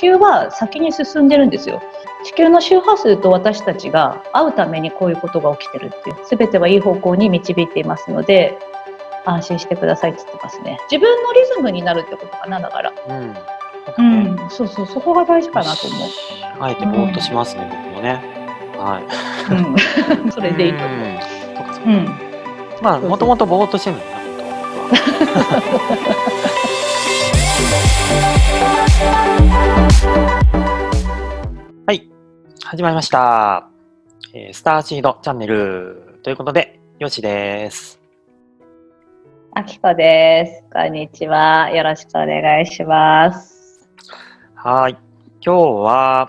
球は先に進んでるんですよ。地球の周波数と私たちが合うためにこういうことが起きてるっていう、全てはいい方向に導いていますので安心してくださいって言ってますね。自分のリズムになるってことかな、だから。そうそう、そこが大事かなと思う。あえてぼーっとしますね、僕もね。はい。それでいいと思う。まあもともとぼーっとしてるんだよね、本当はい、始まりました。スターシードチャンネルということで、よしです。あきこです。こんにちは。よろしくお願いします。はい。今日は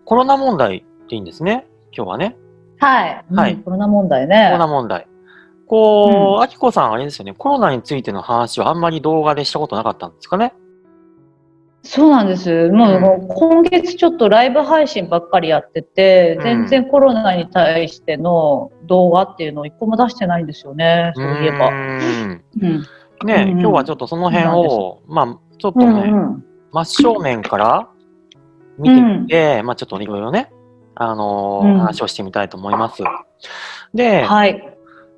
コロナ問題でいいんですね。今日はね。はい。コロナ問題ね。コロナ問題。あきこさんあれですよね。コロナについての話はあんまり動画でしたことなかったんですかね。そうなんです。もう今月ちょっとライブ配信ばっかりやってて、全然コロナに対しての動画っていうのを一個も出してないんですよね。そういえば。今日はちょっとその辺を、ちょっとね、真正面から見てみて、ちょっといろいろね、話をしてみたいと思います。で、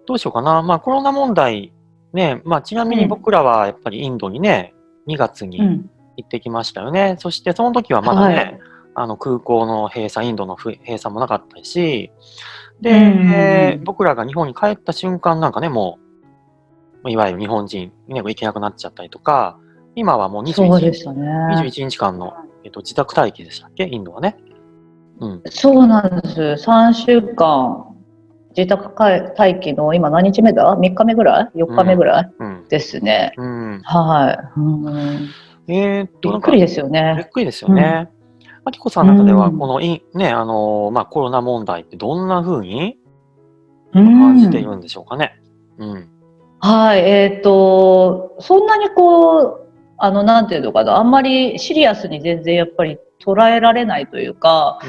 どうしようかな。コロナ問題ね、ちなみに僕らはやっぱりインドにね、2月に行ってきましたよね。そしてその時はまだね、空港の閉鎖、インドの閉鎖もなかったし、で、僕らが日本に帰った瞬間なんかね、もう、いわゆる日本人、ね、行けなくなっちゃったりとか、今はもう21日間の、自宅待機でしたっけ、インドはね。そうなんです。3週間自宅待機の今何日目だ ?3 日目ぐらい ?4 日目ぐらい、ですね。びっくりですよね。びっくりですよね。あきこさんの中では、このコロナ問題ってどんな風に感じているんでしょうかね。はい、そんなになんていうのかな、あんまりシリアスに全然やっぱり捉えられないというか、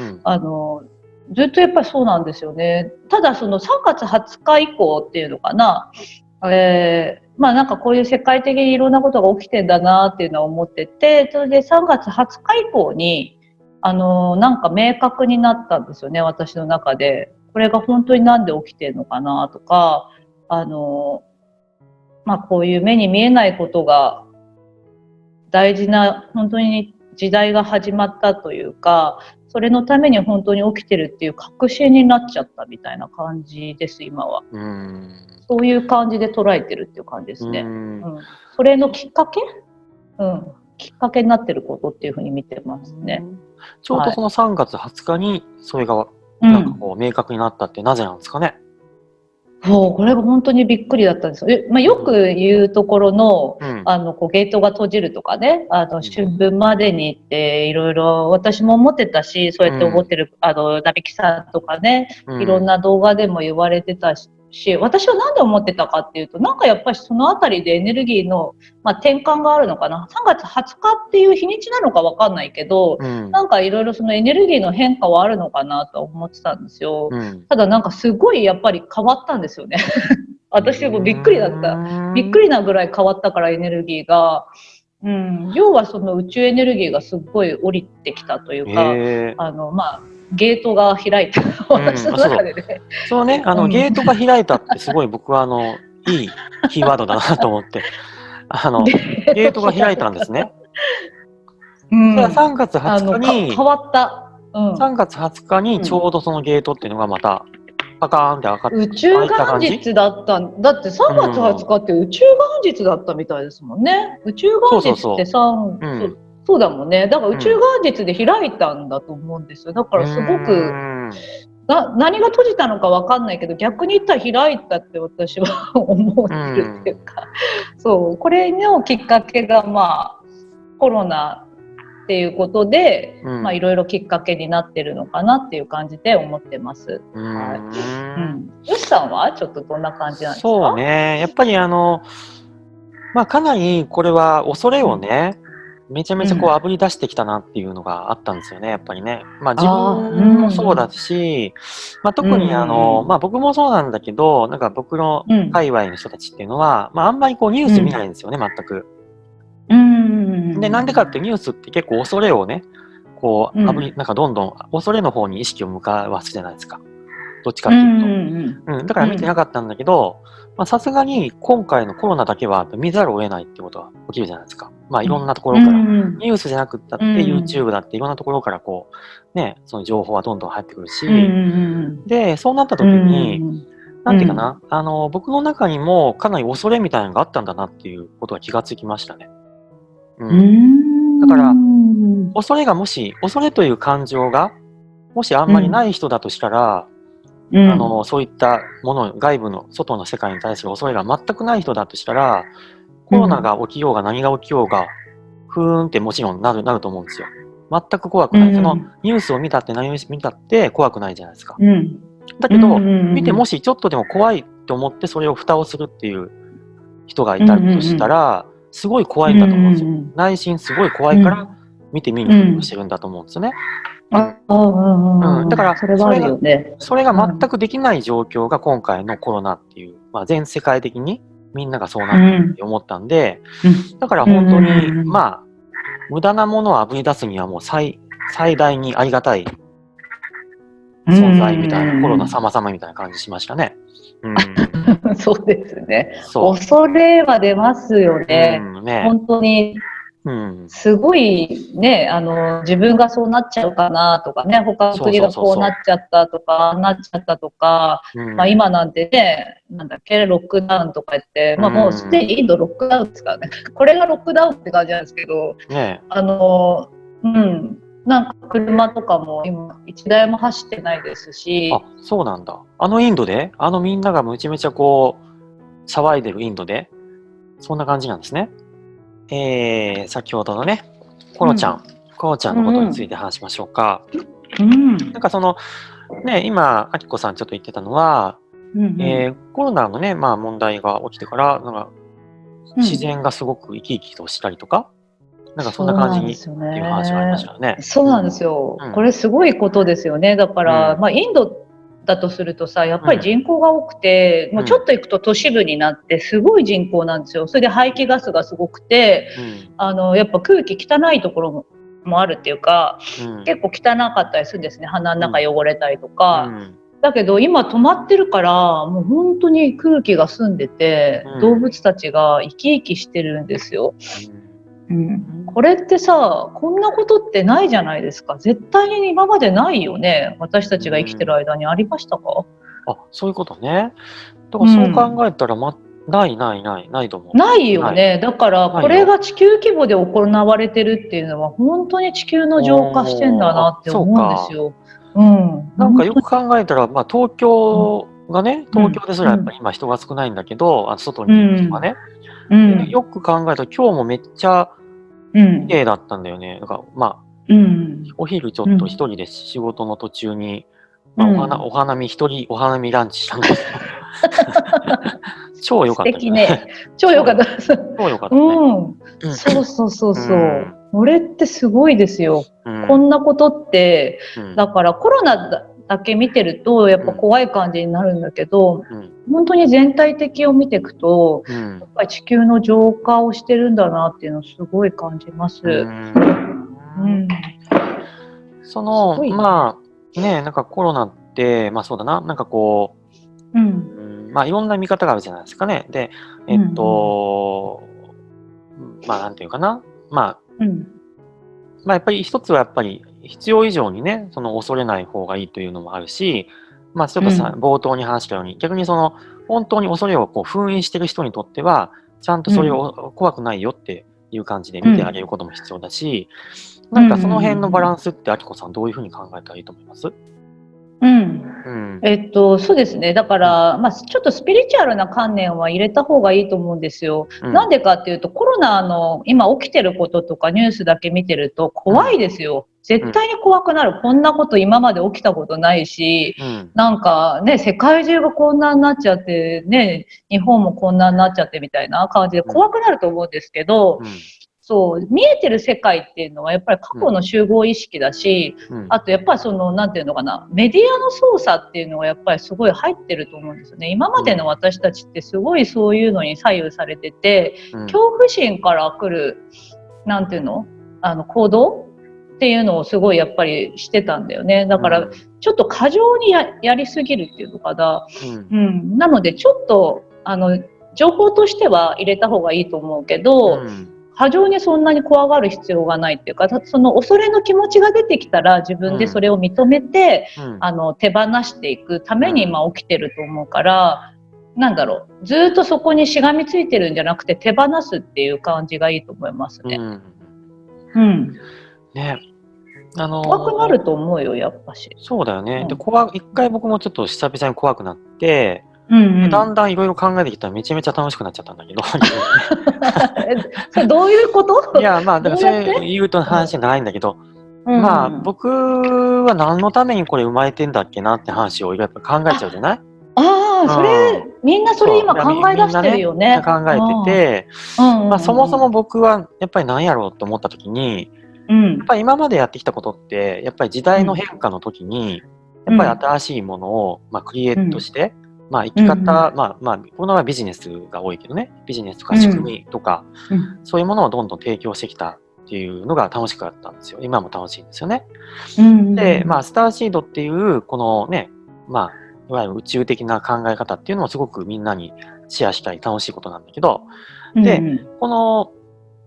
ずっとやっぱりそうなんですよね。ただその3月20日以降っていうのかな、なんかこういう世界的にいろんなことが起きてんだなっていうのは思ってて、それで3月20日以降になんか明確になったんですよね、私の中で。これが本当になんで起きてるのかなとか、こういう目に見えないことが大事な、本当に時代が始まったというか、それのために本当に起きてるっていう確信になっちゃったみたいな感じです、今は。そういう感じで捉えてるっていう感じですね。それのきっかけ、きっかけになってることっていうふうに見てますね。ちょうどその3月20日にそれがなんかこう明確になったってなぜなんですかね。これが本当にびっくりだったんですよ。よく言うところの、ゲートが閉じるとかね、春分までにっていろいろ私も思ってたし、そうやって思ってる、並木さんとかね、いろんな動画でも言われてたし、私は何で思ってたかっていうと、なんかやっぱりそのあたりでエネルギーの、転換があるのかな。3月20日っていう日にちなのかわかんないけど、なんかいろいろそのエネルギーの変化はあるのかなと思ってたんですよ。ただなんかすごいやっぱり変わったんですよね。私もびっくりだった。びっくりなぐらい変わったからエネルギーが。要はその宇宙エネルギーがすごい降りてきたというか、ゲートが開いた。私の中でね。そうね、ゲートが開いたってすごい僕はいいキーワードだなと思って。ゲートが開いたんですね。3月20日に、変わった。3月20日にちょうどそのゲートっていうのがまた、パカーンって開か宇宙元日だった。だって3月20日って宇宙元日だったみたいですもんね。宇宙元日ってそうだもんね。だから宇宙元日で開いたんだと思うんですよ。だからすごく、何が閉じたのかわかんないけど、逆に言ったら開いたって私は思ってるっていうか、これのきっかけがコロナっていうことで、いろいろきっかけになってるのかなっていう感じで思ってます。よしさんはちょっとどんな感じなんですか？そうね、やっぱりかなりこれは恐れをね、めちゃめちゃこう炙り出してきたなっていうのがあったんですよね、やっぱりね。自分もそうだし、特に僕もそうなんだけど、なんか僕の界隈の人たちっていうのは、あんまりこうニュース見ないんですよね、全く。で、なんでかってニュースって結構恐れをね、こう、なんかどんどん恐れの方に意識を向かわすじゃないですか。どっちかっていうと。だから見てなかったんだけど、さすがに今回のコロナだけは見ざるを得ないってことが起きるじゃないですか。いろんなところから。ニュースじゃなくったって YouTube だっていろんなところからこう、ね、その情報はどんどん入ってくるし、で、そうなった時に、なんていうかな、僕の中にもかなり恐れみたいなのがあったんだなっていうことが気がつきましたね。だから、恐れという感情が、もしあんまりない人だとしたら、そういったもの、外部の、外の世界に対する恐れが全くない人だとしたら、コロナが起きようが何が起きようが、ふーんってもちろんなると思うんですよ。全く怖くない。そのニュースを見たって何を見たって怖くないじゃないですか。だけど、見てもしちょっとでも怖いと思ってそれを蓋をするっていう人がいたとしたら、すごい怖いんだと思うんですよ。内心すごい怖いから見て見ぬふりをしてるんだと思うんですよね。だからそれが全くできない状況が今回のコロナっていう、全世界的にみんながそうなってるって思ったんで、だから本当に無駄なものをあぶり出すにはもう最大にありがたい存在みたいな、コロナ様々みたいな感じしましたね。そうですね。恐れは出ますよね。本当に。すごいね、自分がそうなっちゃうかなとかね、他の国がこうなっちゃったとか、なっちゃったとか、今なんてね、なんだっけ、ロックダウンとか言って、もうすでにインドロックダウンですからね。これがロックダウンって感じなんですけど、なんか車とかも今一台も走ってないですし。あ、そうなんだ。インドでみんながめちゃめちゃこう、騒いでるインドで、そんな感じなんですね。先ほどのね、コロちゃんのことについて話しましょうか。なんかその、ね、今、あきこさんちょっと言ってたのは、コロナのね、問題が起きてから、なんか、自然がすごく生き生きとしたりとか、なんかそんな感じにっていう話がありましたよね。そうなんですよ。これすごいことですよね。だから、インドだとするとさ、やっぱり人口が多くて、もうちょっと行くと都市部になってすごい人口なんですよ。それで排気ガスがすごくて、やっぱ空気汚いところもあるっていうか、結構汚かったりするんですね。鼻の中汚れたりとか。だけど今止まってるからもう本当に空気が澄んでて、動物たちが生き生きしてるんですよ。これってさ、こんなことってないじゃないですか。絶対に今までないよね。私たちが生きてる間にありましたか？あ、そういうことね。だからそう考えたら、ないと思う。ないよね。だからこれが地球規模で行われてるっていうのは本当に地球の浄化してんだなって思うんですよ。なんかよく考えたら、東京がね、東京ですらやっぱり今人が少ないんだけど、外にいる人がね、よく考えたら今日もめっちゃ綺麗だったんだよね。だからお昼ちょっと一人で仕事の途中に、お花見ランチしたんですよ。超良かった。素敵ね。超良かった。超良かったね。そう。これってすごいですよ。こんなことって、だからコロナだけ見てるとやっぱ怖い感じになるんだけど、本当に全体的を見ていくと、やっぱり地球の浄化をしてるんだなっていうのをすごい感じます。そのなんかコロナってそうだな、なんかこう、いろんな見方があるじゃないですかね。で、なんていうかな、やっぱり一つはやっぱり必要以上にね、その恐れない方がいいというのもあるし、ちょっと冒頭に話したように、逆にその本当に恐れをこう封印してる人にとっては、ちゃんとそれを怖くないよっていう感じで見てあげることも必要だし、なんかその辺のバランスってあきこさんどういうふうに考えたらいいと思います？そうですね。だから、ちょっとスピリチュアルな観念は入れた方がいいと思うんですよ。なんでかっていうと、コロナの今起きてることとかニュースだけ見てると怖いですよ。絶対に怖くなる。こんなこと今まで起きたことないし、なんかね、世界中がこんなになっちゃってね、日本もこんなになっちゃってみたいな感じで怖くなると思うんですけど、そう見えてる世界っていうのはやっぱり過去の集合意識だし、あとやっぱりそのなんていうのかな、メディアの操作っていうのがやっぱりすごい入ってると思うんですよね。今までの私たちってすごいそういうのに左右されてて、恐怖心から来るなんていうの、行動っていうのをすごいやっぱりしてたんだよね。だからちょっと過剰にやりすぎるっていうのかな、なのでちょっと情報としては入れた方がいいと思うけど、過剰にそんなに怖がる必要がないっていうか、その恐れの気持ちが出てきたら自分でそれを認めて、手放していくために今起きてると思うから、なんだろう、ずっとそこにしがみついてるんじゃなくて手放すっていう感じがいいと思いますね。ね、怖くなると思うよ、やっぱし。そうだよね。で、一回僕もちょっと久々に怖くなって、だんだんいろいろ考えてきたらめちゃめちゃ楽しくなっちゃったんだけど。それどういうこと？いや、まあ、だからそれ言うと話じゃないんだけど、まあ、僕は何のためにこれ生まれてんだっけなって話をやっぱ考えちゃうじゃない？それ、みんなそれ今考え出してるよね。考えてて、まあ、そもそも僕はやっぱり何やろうと思った時に、やっぱり今までやってきたことって、やっぱり時代の変化の時に、やっぱり新しいものを、まあ、クリエイトして、まあ、生き方、まあ、この場合はビジネスが多いけどね、ビジネスとか仕組みとか、そういうものをどんどん提供してきたっていうのが楽しかったんですよ。今も楽しいんですよね。で、まあ、スターシードっていう、このね、まあ、いわゆる宇宙的な考え方っていうのもすごくみんなにシェアしたい楽しいことなんだけど、で、この、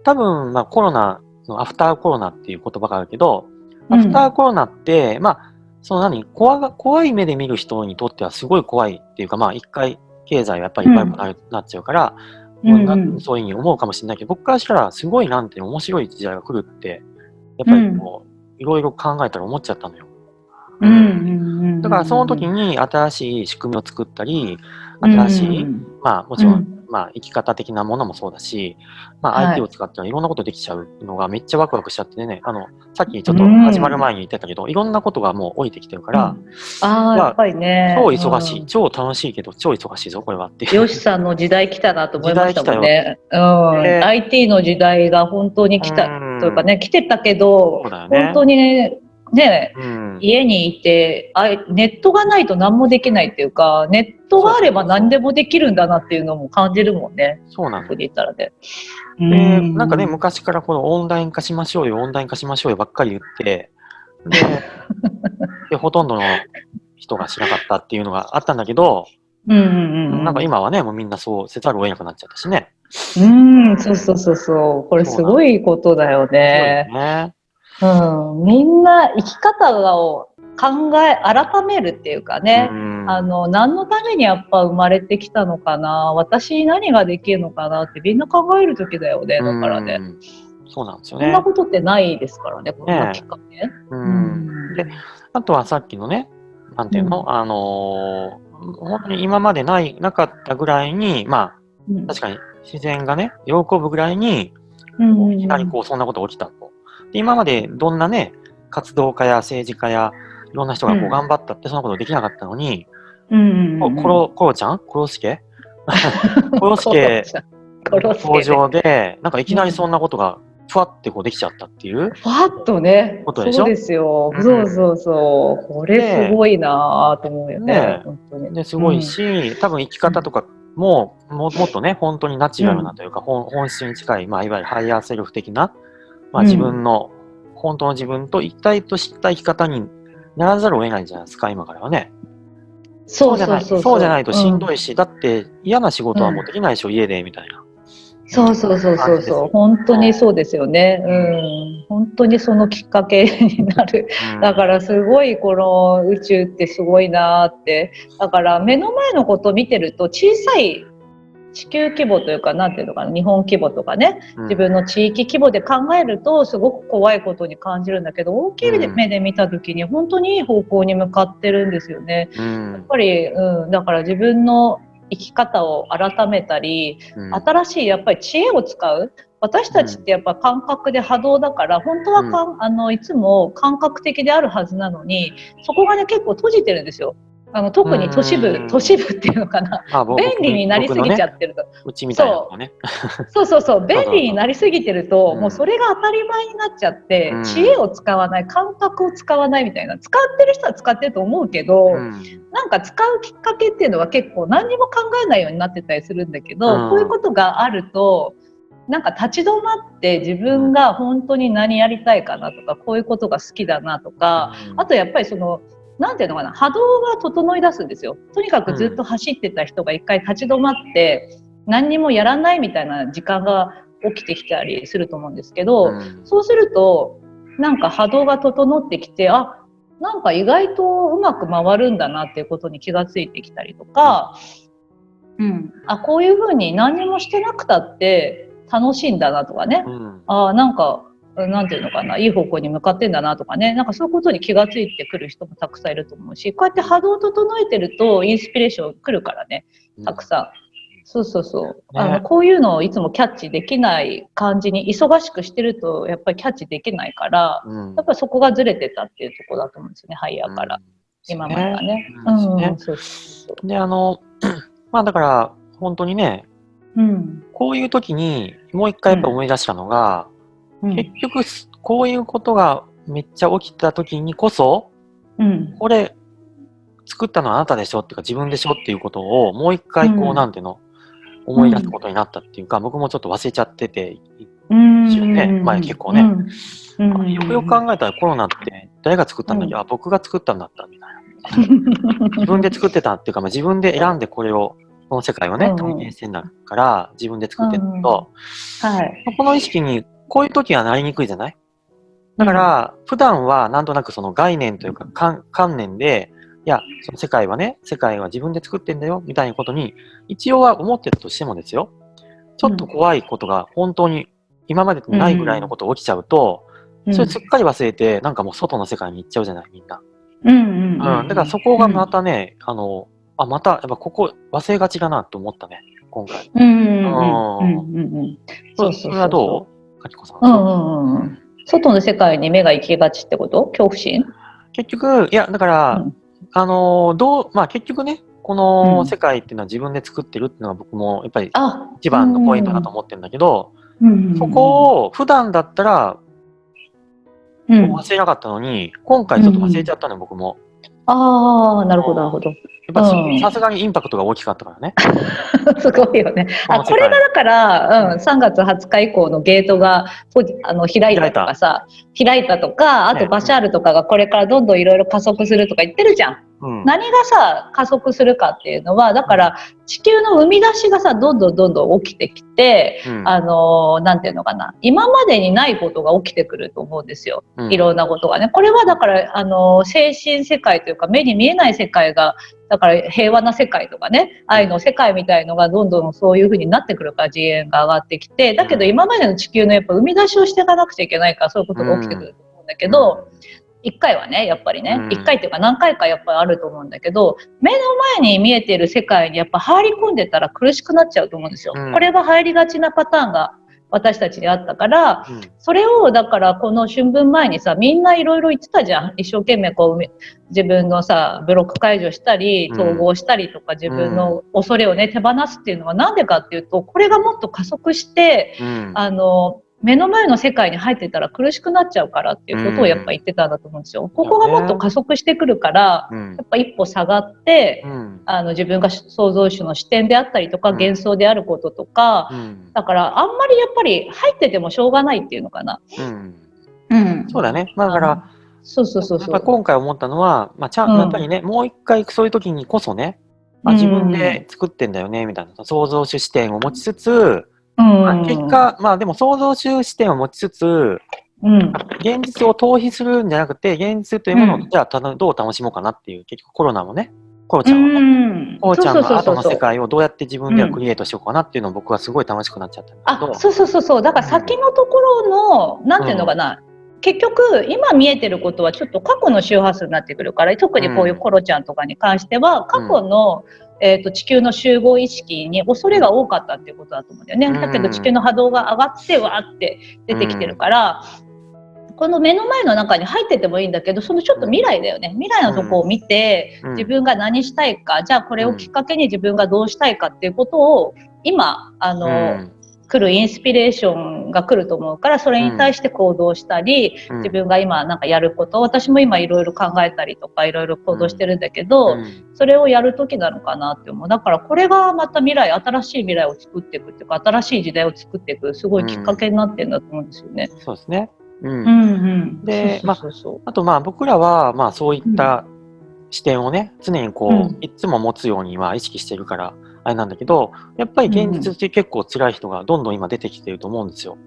多分、まあ、コロナのアフターコロナっていう言葉があるけど、アフターコロナって、まあ、その怖い目で見る人にとってはすごい怖いっていうか、まあ一回経済がやっぱり悪くなっちゃうから、そういうふうに思うかもしれないけど、僕からしたらすごいなんて面白い時代が来るって、やっぱりこう、いろいろ考えたら思っちゃったのよ。だからその時に新しい仕組みを作ったり、新しい、まあもちろん、まあ生き方的なものもそうだし、まあ IT を使ったらいろんなことできちゃうのがめっちゃワクワクしちゃってね、さっきちょっと始まる前に言ってたけど、いろんなことがもう降りてきてるから、やっぱりね。超忙しい、超楽しいけど超忙しいぞ、これはって。ヨシさんの時代来たなと思いましたもんね。IT の時代が本当に来たというかね、来てたけど、本当にね、家にいてネットがないと何もできないっていうか、ネットがあれば何でもできるんだなっていうのも感じるもんね。そうなんだ。言ったらね。なんかね、昔からこのオンライン化しましょうよ、オンライン化しましょうよばっかり言って、でほとんどの人がしなかったっていうのがあったんだけど、なんか今はね、もうみんなそうせざるを得なくなっちゃったしね。そう。これすごいことだよね。みんな生き方を改めるっていうかね、何のためにやっぱ生まれてきたのかな、私に何ができるのかなってみんな考える時だよね。だからね、そうなんですよね。そんなことってないですからね、このきっかけ。で、あとはさっきのね、なんていうの、本当に今までなかったぐらいに、まあ、確かに自然がね、喜ぶぐらいに、いきなりこう、そんなこと起きたと。で、今までどんなね、活動家や政治家やいろんな人がこう頑張ったってそんなことできなかったのに、コロちゃんコロスケコロスケ登場で、なんかいきなりそんなことがふわってこうできちゃったっていう。ふわっとね。ことでしょ？そうですよ。そう。これすごいなと思うよね。本当に。すごいし、多分生き方とかもっとね、本当にナチュラルなというか、本質に近い、まあいわゆるハイヤーセルフ的な、まあ自分の、本当の自分と一体とした生き方にならざるを得ないじゃないですか、今からはね。そうじゃないとしんどいし、だって嫌な仕事はもうできないでしょ、家で、みたいな。そう。本当にそうですよね。本当にそのきっかけになる。だからすごいこの宇宙ってすごいなって。だから目の前のことを見てると小さい地球規模というか、なんていうのかな、日本規模とかね、自分の地域規模で考えるとすごく怖いことに感じるんだけど、大きい目で見た時に本当にいい方向に向かってるんですよね。やっぱり、だから自分の生き方を改めたり、新しいやっぱり知恵を使う。私たちってやっぱ感覚で波動だから、本当はいつも感覚的であるはずなのに、そこがね結構閉じてるんですよ。特に都市部っていうのかな、便利になりすぎちゃってると、うちみたいなのね。そう便利になりすぎてると、もうそれが当たり前になっちゃって、知恵を使わない、感覚を使わないみたいな、使ってる人は使ってると思うけど、なんか使うきっかけっていうのは結構何にも考えないようになってたりするんだけど、こういうことがあるとなんか立ち止まって自分が本当に何やりたいかなとか、こういうことが好きだなとか、あとやっぱりそのなんていうのかな、波動が整い出すんですよ。とにかくずっと走ってた人が一回立ち止まって何にもやらないみたいな時間が起きてきたりすると思うんですけど、そうするとなんか波動が整ってきて、あ、なんか意外とうまく回るんだなっていうことに気がついてきたりとか、あ、こういうふうに何にもしてなくたって楽しいんだなとかね、あ、なんかなんていうのかな、いい方向に向かってんだなとかね、なんかそういうことに気がついてくる人もたくさんいると思うし、こうやって波動を整えてるとインスピレーション来るからね、たくさん。そうそうそう。こういうのをいつもキャッチできない感じに、忙しくしてるとやっぱりキャッチできないから、やっぱりそこがずれてたっていうところだと思うんですよね、ハイヤーから。今まではね。で、まあだから本当にね、こういう時にもう一回やっぱ思い出したのが、結局こういうことがめっちゃ起きた時にこそ、これ作ったのはあなたでしょっていうか自分でしょっていうことをもう一回こう、なんていうの、思い出すことになったっていうか、僕もちょっと忘れちゃってて、前結構ね、よくよく考えたらコロナって誰が作ったんだっけ、あ、僕が作ったんだったみたいな。自分で作ってたっていうか、自分で選んでこの世界をね、体験してんだから自分で作ってると、この意識にこういう時はなりにくいじゃない？だから、普段はなんとなくその概念というか観念で、いや、その世界は自分で作ってんだよ、みたいなことに、一応は思ってたとしてもですよ、ちょっと怖いことが本当に今までにないぐらいのことが起きちゃうと、それすっかり忘れて、なんかもう外の世界に行っちゃうじゃない、みんな。だからそこがまたね、また、やっぱここ忘れがちだなと思ったね、今回。それはどう？かきこさん。外の世界に目が行きがちってこと？恐怖心？結局、いや、だから、結局ね、この世界っていうのは自分で作ってるっていうのが僕もやっぱり一番のポイントだと思ってるんだけど、そこを普段だったら忘れなかったのに、今回ちょっと忘れちゃったのよ、僕も。ああ、なるほど、なるほど。やっぱさすがにインパクトが大きかったからね。すごいよね。これがだから、3月20日以降のゲートが開いたとかさ、開いたとか、あとバシャールとかがこれからどんどんいろいろ加速するとか言ってるじゃん。何がさ加速するかっていうのは、だから地球の生み出しがさどんどん起きてきて、なんていうのかな、今までにないことが起きてくると思うんですよ、いろんなことがね。これはだから精神世界というか目に見えない世界が、だから平和な世界とかね、愛の世界みたいのがどんどんそういう風になってくるから次元が上がってきて、だけど今までの地球のやっぱ生み出しをしていかなくちゃいけないから、そういうことが起きてくると思うんだけど、1回はね、やっぱりね、1回っていうか何回かやっぱりあると思うんだけど、目の前に見えている世界にやっぱ入り込んでたら苦しくなっちゃうと思うんですよ。これが入りがちなパターンが私たちにあったから、それをだからこの春分前にさ、みんないろいろ言ってたじゃん。一生懸命こう自分のさブロック解除したり統合したりとか、自分の恐れをね手放すっていうのはなんでかっていうと、これがもっと加速して、目の前の世界に入ってたら苦しくなっちゃうからっていうことをやっぱ言ってたんだと思うんですよ。ここがもっと加速してくるから、やっぱ一歩下がって、自分が創造主の視点であったりとか、幻想であることとか、だからあんまりやっぱり入っててもしょうがないっていうのかな。そうだね。だから、やっぱ今回思ったのは、やっぱりね、もう一回そういう時にこそね、自分で作ってんだよねみたいな創造主視点を持ちつつ、結果、でも創造主視点を持ちつつ、現実を逃避するんじゃなくて、現実というものをじゃあどう楽しもうかなっていう、結局コロナもね、コロちゃんはね、コロちゃんの後の世界をどうやって自分ではクリエイトしようかなっていうのを僕はすごい楽しくなっちゃったんだけど。そう。だから先のところの、なんていうのかな、結局今見えてることはちょっと過去の周波数になってくるから、特にこういうコロちゃんとかに関しては過去の、地球の集合意識に恐れが多かったっていうことだと思うんだよね。だけど地球の波動が上がってわーって出てきてるから、この目の前の中に入っててもいいんだけど、そのちょっと未来だよね。未来のとこを見て、自分が何したいか、じゃあこれをきっかけに自分がどうしたいかっていうことを今来るインスピレーションが来ると思うから、それに対して行動したり、自分が今なんかやること、私も今いろいろ考えたりとかいろいろ行動してるんだけど、それをやる時なのかなって思う。だからこれがまた新しい未来を作っていくっていうか、新しい時代を作っていくすごいきっかけになってるんだと思うんですよね。そうですね。で、あと僕らはそういった視点をね、常にいつも持つようには意識してるからあれなんだけど、やっぱり現実って結構辛い人がどんどん今出てきてると思うんですよ。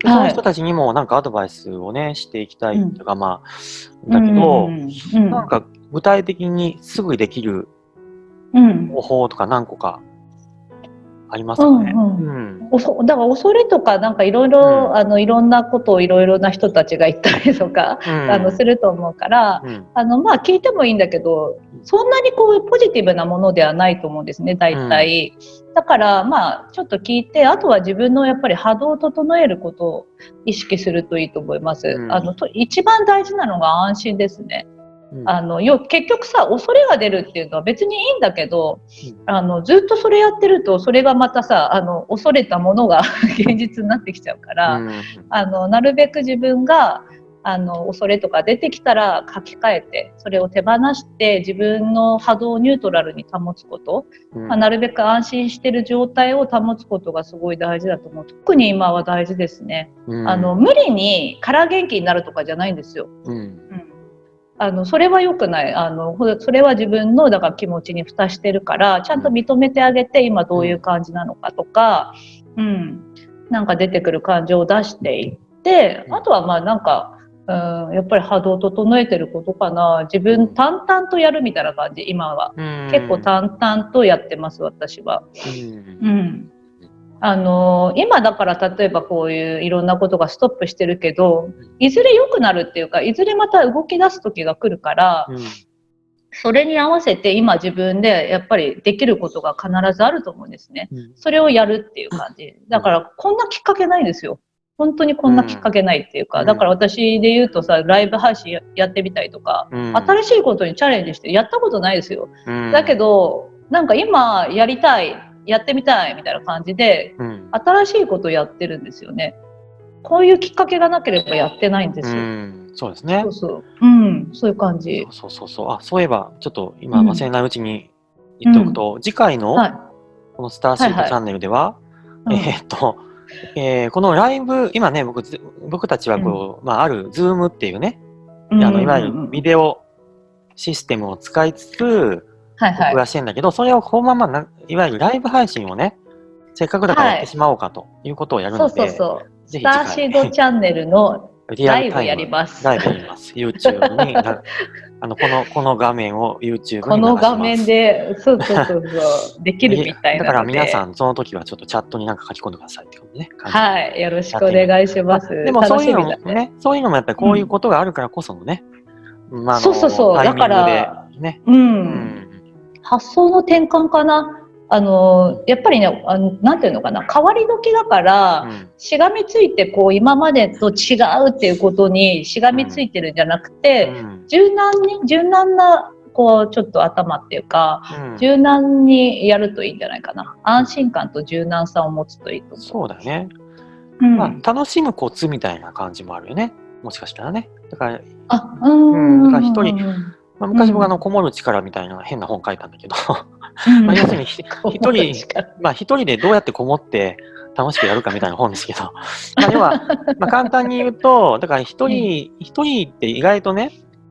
でその人たちにもなんかアドバイスをねしていきたいとかだけど、なんか具体的にすぐできる方法とか何個かありますかね。だから恐れとかなんかいろいろいろんなことをいろいろな人たちが言ったりとか、すると思うから、聞いてもいいんだけど、そんなにポジティブなものではないと思うんですね、大体。だからちょっと聞いて、あとは自分のやっぱり波動を整えることを意識するといいと思います。一番大事なのが安心ですね。結局さ、恐れが出るっていうのは別にいいんだけど、ずっとそれやってるとそれがまたさ、恐れたものが現実になってきちゃうから、なるべく自分が恐れとか出てきたら書き換えて、それを手放して自分の波動をニュートラルに保つこと、なるべく安心してる状態を保つことがすごい大事だと思う。特に今は大事ですね。無理に空元気になるとかじゃないんですよ。それは良くない。それは自分のだから気持ちに蓋してるから、ちゃんと認めてあげて、今どういう感じなのかとか、なんか出てくる感情を出していって、あとはなんかやっぱり波動を整えてることかな。自分淡々とやるみたいな感じ、今は。結構淡々とやってます、私は。今だから例えばこういういろんなことがストップしてるけど、いずれ良くなるっていうか、いずれまた動き出す時が来るから、それに合わせて今自分でやっぱりできることが必ずあると思うんですね。それをやるっていう感じ。だからこんなきっかけないですよ。本当にこんなきっかけないっていうか、だから私で言うとさ、ライブ配信やってみたりとか、新しいことにチャレンジしてやったことないですよ。だけどなんか今やりたい、やってみたいみたいな感じで、新しいことをやってるんですよね。こういうきっかけがなければやってないんですよ。そうですね。そういう感じ。そういえばちょっと今忘れないうちに言っておくと、次回のこのスターシートチャンネルでは、このライブ、今ね、僕たちはある Zoom っていうね、いわゆるビデオシステムを使いつつ録画してるんだけど、それをこのままいわゆるライブ配信をね、せっかくだからやってしまおうかということをやるので、スターシードチャンネルのライブやります。ライブやります。YouTube にこの画面を YouTube に流します。この画面で、できるみたいなので。だから皆さん、その時はちょっとチャットになんか書き込んでくださいってことね。はい、よろしくお願いします。でもそういうのもね、そういうのもやっぱりこういうことがあるからこそのね、だから、発想の転換かな。やっぱりね、なんていうのかな、変わり時だから、しがみついて今までと違うっていうことにしがみついてるんじゃなくて、柔軟なちょっと頭っていうか、柔軟にやるといいんじゃないかな。安心感と柔軟さを持つといいと思う。そうだね。楽しむコツみたいな感じもあるよね。もしかしたらね。だから一人、昔僕こもる力みたいな変な本書いたんだけど、要するに一人でどうやってこもって楽しくやるかみたいな本ですけど、要は簡単に言うと、だから一人って意外とね、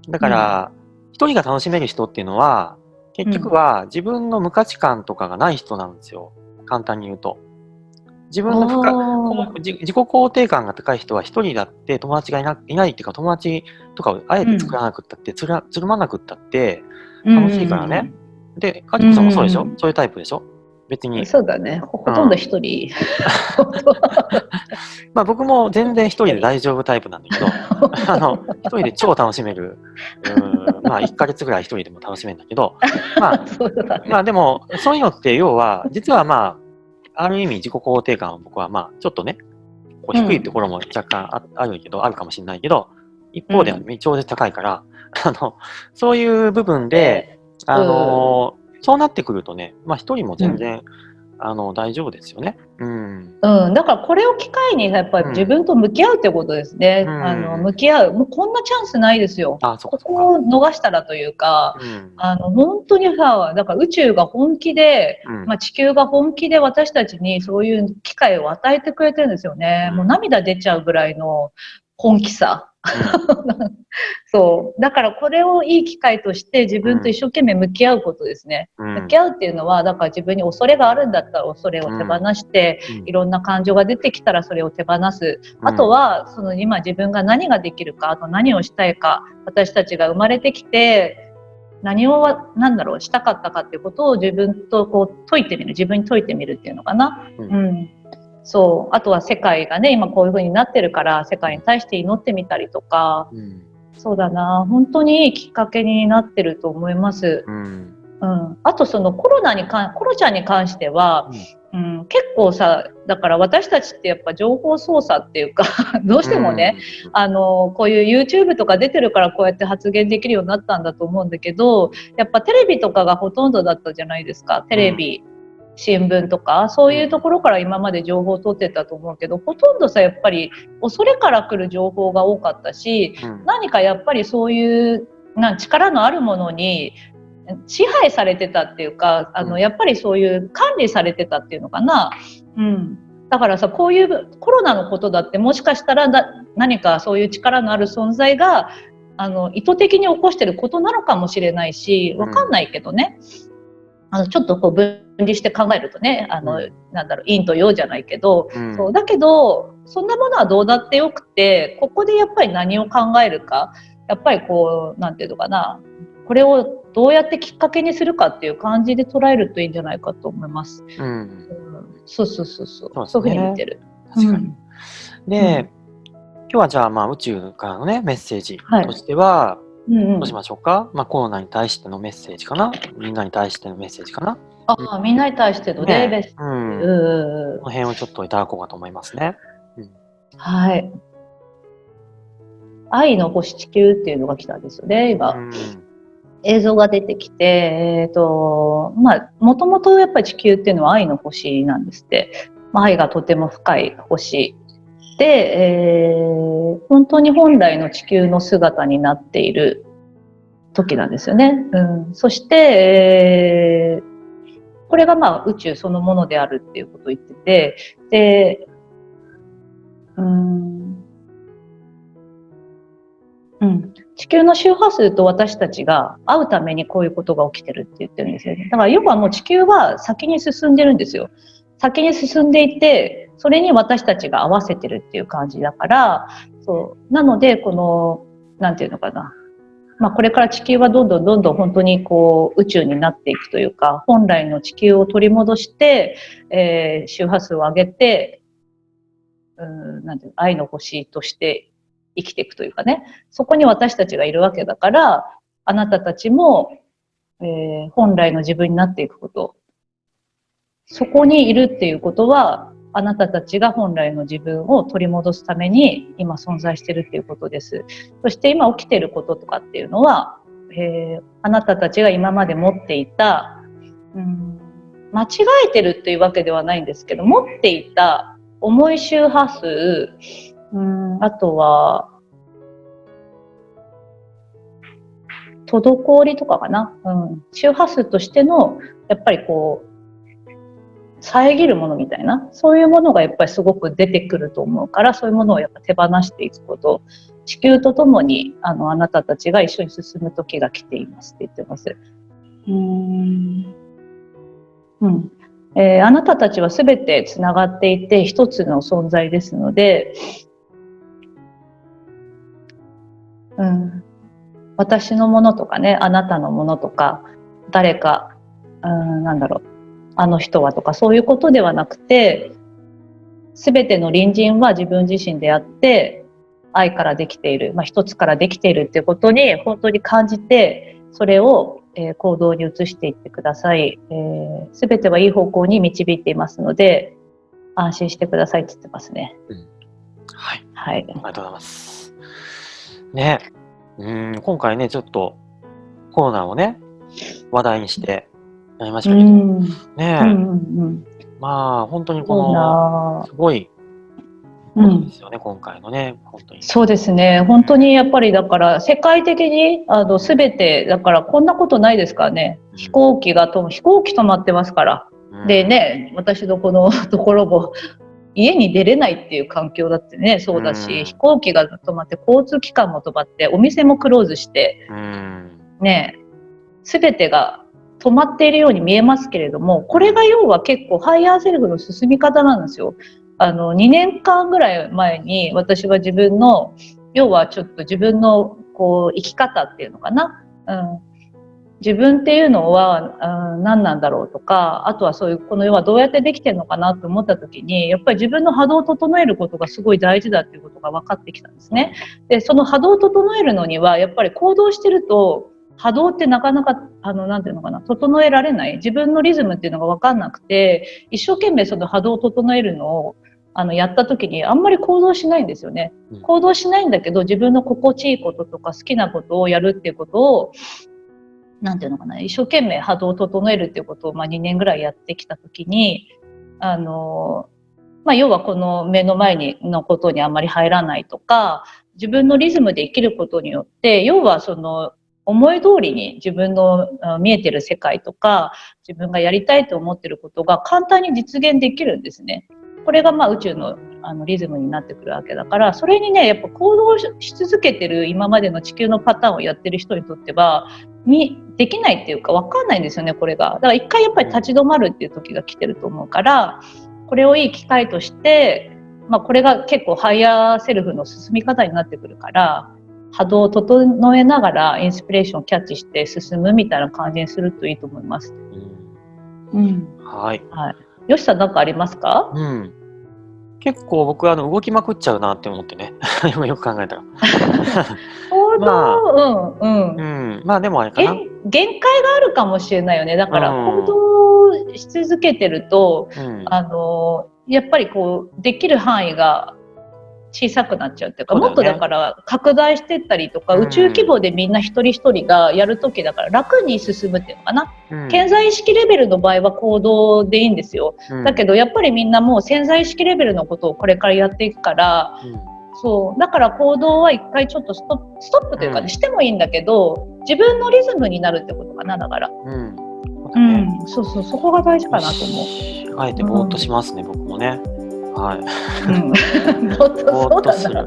だから一人が楽しめる人っていうのは結局は自分の無価値観とかがない人なんですよ。簡単に言うと。自分の自己肯定感が高い人は一人だって友達がいないっていうか、友達とかをあえて作らなくったって、つるまなくったって楽しいからね。で、あきこさんもそうでしょ？そういうタイプでしょ？別に。そうだね。ほとんど一人。僕も全然一人で大丈夫タイプなんだけど、一人で超楽しめる。1ヶ月ぐらい一人でも楽しめるんだけど、でも、そういうのって要は、実はある意味自己肯定感は僕はちょっとね、低いところも若干あるかもしれないけど、一方では超絶高いから、そういう部分で、そうなってくるとね、一人も全然、大丈夫ですよね。だからこれを機会にやっぱり自分と向き合うってことですね。向き合う。もうこんなチャンスないですよ。ここを逃したらというか、本当にさ、だから宇宙が本気で、地球が本気で私たちにそういう機会を与えてくれてるんですよね。もう涙出ちゃうぐらいの本気さ。そう。だからこれをいい機会として自分と一生懸命向き合うことですね。向き合うっていうのは、だから自分に恐れがあるんだったら恐れを手放して、いろんな感情が出てきたらそれを手放す。あとは、その今自分が何ができるか、あと何をしたいか、私たちが生まれてきて、何を、したかったかっていうことを自分とこう解いてみる。自分に解いてみるっていうのかな。そう。あとは世界がね、今こういう風になってるから、世界に対して祈ってみたりとか、そうだな、本当にいいきっかけになってると思います。あとそのコロちゃんに関しては、結構さ、だから私たちってやっぱ情報操作っていうかどうしてもね、こういう YouTube とか出てるからこうやって発言できるようになったんだと思うんだけど、やっぱテレビとかがほとんどだったじゃないですか。テレビ、新聞とかそういうところから今まで情報を取ってたと思うけど、ほとんどさやっぱり恐れから来る情報が多かったし、何かやっぱりそういう力のあるものに支配されてたっていうか、やっぱりそういう管理されてたっていうのかな。だからさ、こういうコロナのことだってもしかしたら何かそういう力のある存在が意図的に起こしてることなのかもしれないし、わかんないけどね。ちょっとこう分離して考えるとね、陰と陽じゃないけど、そうだけどそんなものはどうだってよくて、ここでやっぱり何を考えるか、やっぱりこうなんていうのかな、これをどうやってきっかけにするかっていう感じで捉えるといいんじゃないかと思います。そういうふうに見てる。確かに。で、今日はじゃあ宇宙からのねメッセージとしては、どうしましょうか。コロナに対してのメッセージかな。みんなに対してのメッセージかな。みんなに対してのね、メッセージ。この辺をちょっといただこうかと思いますね。はい。愛の星地球っていうのが来たんですよね、今。映像が出てきて、もともとやっぱり地球っていうのは愛の星なんですって。愛がとても深い星で、本当に本来の地球の姿になっている時なんですよね。そして、これが宇宙そのものであるっていうことを言ってて、で、地球の周波数と私たちが会うためにこういうことが起きてるって言ってるんですよね。だから要はもう地球は先に進んでるんですよ。先に進んでいて、それに私たちが合わせてるっていう感じだから、そうなのでこのなんていうのかな、これから地球はどんどん本当にこう宇宙になっていくというか、本来の地球を取り戻して、周波数を上げて、なんていうの、愛の星として生きていくというかね、そこに私たちがいるわけだから、あなたたちも、本来の自分になっていくこと、そこにいるっていうことは、あなたたちが本来の自分を取り戻すために今存在しているっていうことです。そして今起きていることとかっていうのは、あなたたちが今まで持っていた、間違えてるっていうわけではないんですけど、持っていた重い周波数、あとは滞りとかかな、周波数としてのやっぱりこう遮るものみたいな、そういうものがやっぱりすごく出てくると思うから、そういうものをやっぱ手放していくこと、地球とともにあなたたちが一緒に進む時が来ていますって言ってます。あなたたちはすべてつながっていて一つの存在ですので、私のものとかね、あなたのものとか、誰か、あの人はとか、そういうことではなくて、すべての隣人は自分自身であって愛からできている、一つからできているっていうことに本当に感じて、それを行動に移していってください。すべてはいい方向に導いていますので安心してくださいって言ってますね。はい、はい、ありがとうございますね。今回ねちょっとコロナをね話題にしてやりましたけどね。まあ、本当にこの、すごい、ですよね、今回のね、本当に。そうですね。本当にやっぱりだから世界的にすべてだからこんなことないですからね。飛行機止まってますから。でね、私のこのところも家に出れないっていう環境だってね、そうだし、飛行機が止まって交通機関も止まってお店もクローズしてね、すべてが止まっているように見えますけれども、これが要は結構ハイヤーセルフの進み方なんですよ。2年間ぐらい前に私は自分の要はちょっと自分のこう生き方っていうのかな、自分っていうのは何なんだろうとか、あとはそういうこの世はどうやってできてるのかなと思った時に、やっぱり自分の波動を整えることがすごい大事だっていうことが分かってきたんですね。でその波動を整えるのにはやっぱり行動してると波動ってなかなかなんていうのかな、整えられない、自分のリズムっていうのが分かんなくて、一生懸命その波動を整えるのをやった時にあんまり行動しないんですよね。行動しないんだけど自分の心地いいこととか好きなことをやるっていうことをなんていうのかな、一生懸命波動を整えるっていうことを2年ぐらいやってきた時に要はこの目の前のことにあんまり入らないとか、自分のリズムで生きることによって要はその思い通りに自分の見えてる世界とか自分がやりたいと思ってることが簡単に実現できるんですね。これが宇宙のリズムになってくるわけだから、それにねやっぱ行動し続けてる今までの地球のパターンをやってる人にとってはできないっていうか分かんないんですよね、これが。だから一回やっぱり立ち止まるっていう時が来てると思うから、これをいい機会として、これが結構ハイヤーセルフの進み方になってくるから、波動を整えながらインスピレーションをキャッチして進むみたいな感じにするといいと思います。はい。よしさん何かありますか？結構僕動きまくっちゃうなって思ってね今よく考えたらまあでもあれかな、限界があるかもしれないよね。だから行動し続けてると、やっぱりこうできる範囲が小さくなっちゃうっていうか、もっとだから拡大していったりとか、宇宙規模でみんな一人一人がやるときだから楽に進むっていうのかな、潜在意識レベルの場合は行動でいいんですよ、だけどやっぱりみんなもう潜在意識レベルのことをこれからやっていくから、そうだから行動は一回ちょっとストップというかね、してもいいんだけど自分のリズムになるってことかな。だからそこが大事かなと思う。あえてぼーっとしますね、僕もね。ぼーっとする。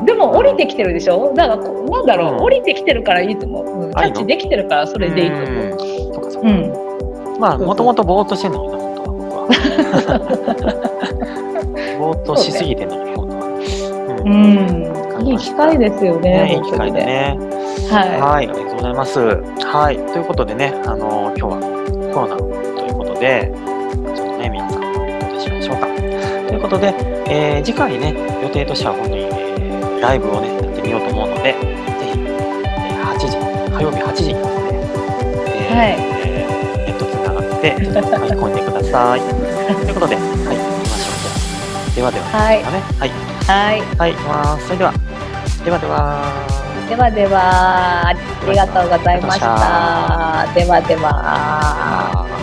でも降りてきてるでしょ。だからなんだろう、降りてきてるからいいと思う。キャッチできてるからそれでいいと思う。まあもともとぼーっとしてんのにな、本当は僕は。ぼーっとしすぎてんのに本当は。いい機会ですよね。いい機会でね。はい、ありがとうございます。はい、ということでね、今日はコロナということで、ちょっとね皆さんどうでしょうか。ということで、次回ね、予定としては本当に、ライブをね、やってみようと思うので、ぜひ、8時、火曜日8時にですね、ネットつながって書き込んでください。ということで、行きましょう。ではでは、それでは、ありがとうございました。ではでは。